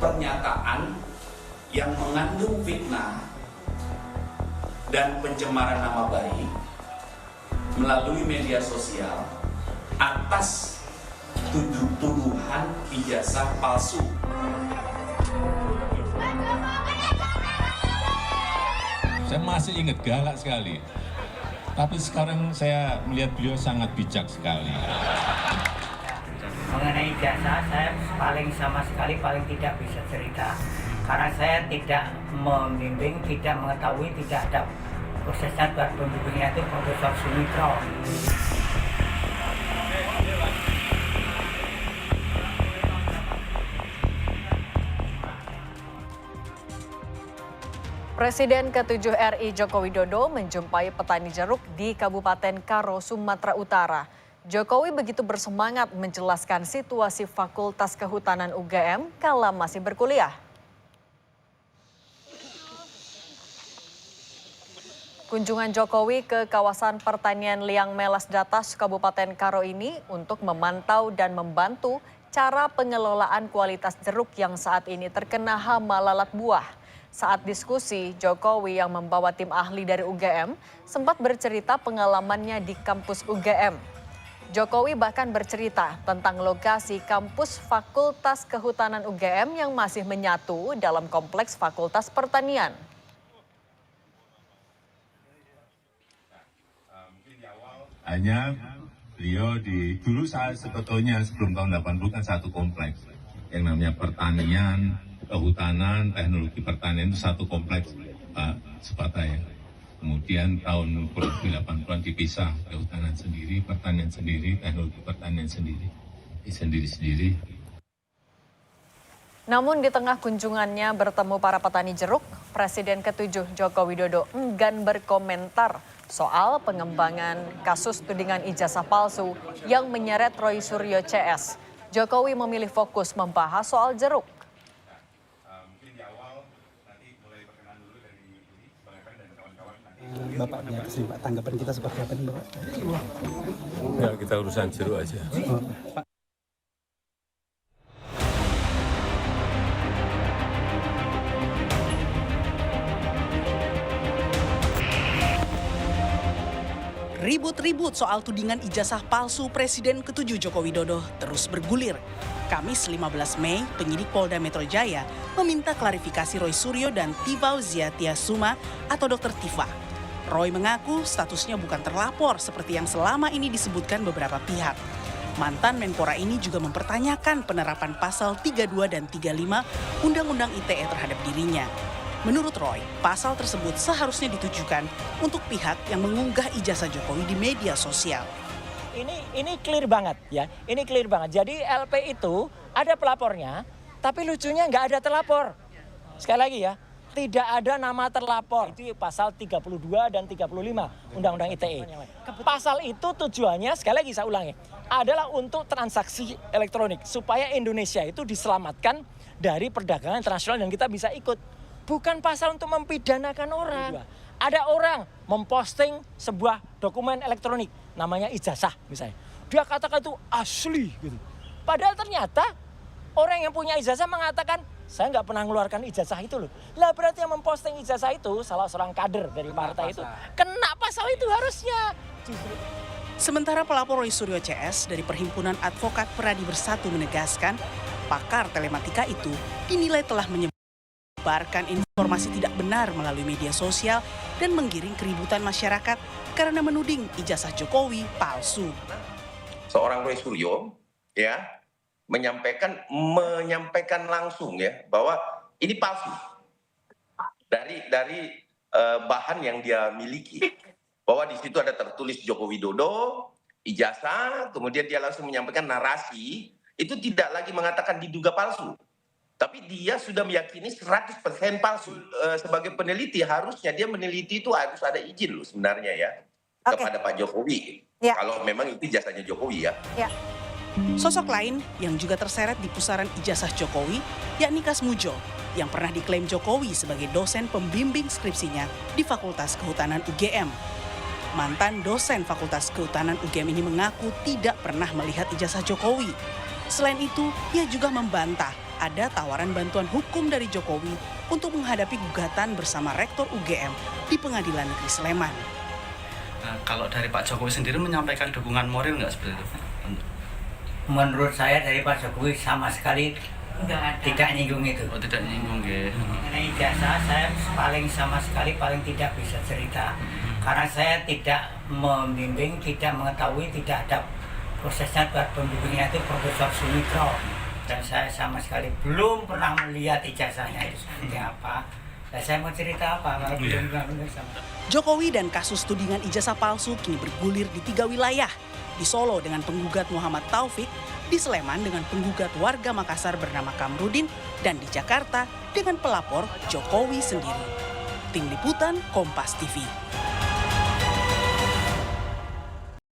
pernyataan yang mengandung fitnah dan pencemaran nama baik melalui media sosial atas tuduhan ijazah palsu. Saya masih ingat, galak sekali. Tapi sekarang saya melihat beliau sangat bijak sekali. Mengenai ijazah, saya sama sekali tidak bisa cerita. Karena saya tidak membimbing, tidak mengetahui, tidak ada prosesnya buat pembimbingnya itu Profesor Sumitro. Presiden ke-7 RI Joko Widodo menjumpai petani jeruk di Kabupaten Karo, Sumatera Utara. Jokowi begitu bersemangat menjelaskan situasi Fakultas Kehutanan UGM kala masih berkuliah. Kunjungan Jokowi ke kawasan pertanian Liang Melas Datas, Kabupaten Karo ini untuk memantau dan membantu cara pengelolaan kualitas jeruk yang saat ini terkena hama lalat buah. Saat diskusi, Jokowi yang membawa tim ahli dari UGM sempat bercerita pengalamannya di kampus UGM. Jokowi bahkan bercerita tentang lokasi kampus Fakultas Kehutanan UGM yang masih menyatu dalam kompleks Fakultas Pertanian. Hanya beliau dulu saya sebetulnya sebelum tahun 80 kan satu kompleks yang namanya pertanian, kehutanan, teknologi pertanian itu satu kompleks, Pak Supataya. Kemudian tahun 80-an dipisah, kehutanan sendiri, pertanian sendiri, teknologi pertanian sendiri, sendiri-sendiri. Namun di tengah kunjungannya bertemu para petani jeruk, Presiden ke-7 Joko Widodo enggan berkomentar soal pengembangan kasus tudingan ijazah palsu yang menyeret Roy Suryo CS. Jokowi memilih fokus membahas soal jeruk. Bapaknya Pak, tanggapan kita seperti apa nih Bapak? Ya, kita urusan jeruk aja. Ribut-ribut soal tudingan ijazah palsu Presiden ke-7 Joko Widodo terus bergulir. Kamis 15 Mei, penyidik Polda Metro Jaya meminta klarifikasi Roy Suryo dan Tiva Ziatia Suma atau Dr. Tiva. Roy mengaku statusnya bukan terlapor seperti yang selama ini disebutkan beberapa pihak. Mantan Menpora ini juga mempertanyakan penerapan pasal 32 dan 35 Undang-Undang ITE terhadap dirinya. Menurut Roy, pasal tersebut seharusnya ditujukan untuk pihak yang mengunggah ijazah Jokowi di media sosial. Ini clear banget ya, ini clear banget. Jadi LP itu ada pelapornya, tapi lucunya nggak ada terlapor. Sekali lagi ya, tidak ada nama terlapor. Itu pasal 32 dan 35 Undang-Undang ITE. Pasal itu tujuannya, sekali lagi saya ulangi, adalah untuk transaksi elektronik. Supaya Indonesia itu diselamatkan dari perdagangan internasional dan kita bisa ikut. Bukan pasal untuk mempidanakan orang. Ada orang memposting sebuah dokumen elektronik, namanya ijazah misalnya. Dia katakan itu asli gitu. Padahal ternyata orang yang punya ijazah mengatakan, saya nggak pernah mengeluarkan ijazah itu loh. Lah berarti yang memposting ijazah itu salah seorang kader dari partai itu. Kena pasal itu harusnya. Sementara pelapor Roy Suryo CS dari Perhimpunan Advokat Peradi Bersatu menegaskan, pakar telematika itu dinilai telah menyebarkan informasi tidak benar melalui media sosial dan menggiring keributan masyarakat karena menuding ijazah Jokowi palsu. Seorang Roy Suryo ya menyampaikan langsung ya bahwa ini palsu dari bahan yang dia miliki, bahwa di situ ada tertulis Joko Widodo ijazah, kemudian dia langsung menyampaikan narasi itu tidak lagi mengatakan diduga palsu. Tapi dia sudah meyakini 100% palsu. Sebagai peneliti harusnya dia meneliti itu harus ada izin loh sebenarnya ya. Kepada Pak Jokowi. Ya. Kalau memang itu ijazahnya Jokowi ya. Sosok lain yang juga terseret di pusaran ijazah Jokowi yakni Kasmujo yang pernah diklaim Jokowi sebagai dosen pembimbing skripsinya di Fakultas Kehutanan UGM. Mantan dosen Fakultas Kehutanan UGM ini mengaku tidak pernah melihat ijazah Jokowi. Selain itu, ia juga membantah ada tawaran bantuan hukum dari Jokowi untuk menghadapi gugatan bersama Rektor UGM di Pengadilan Negeri Sleman. Nah, kalau dari Pak Jokowi sendiri menyampaikan dukungan moral nggak seperti itu? Menurut saya dari Pak Jokowi sama sekali tidak nyinggung itu. Oh, tidak nyinggung ya. Mengenai ijazah saya sama sekali tidak bisa cerita. Karena saya tidak membimbing, tidak mengetahui, tidak ada prosesnya buat pembimbingnya itu Profesor Sumitro. Dan saya sama sekali belum pernah melihat ijazahnya itu seperti apa. Dan saya mau cerita apa kalau belum sama. Jokowi dan kasus tudingan ijazah palsu kini bergulir di 3 wilayah. Di Solo dengan penggugat Muhammad Taufik, di Sleman dengan penggugat warga Makassar bernama Kamrudin, dan di Jakarta dengan pelapor Jokowi sendiri. Tim Liputan Kompas TV.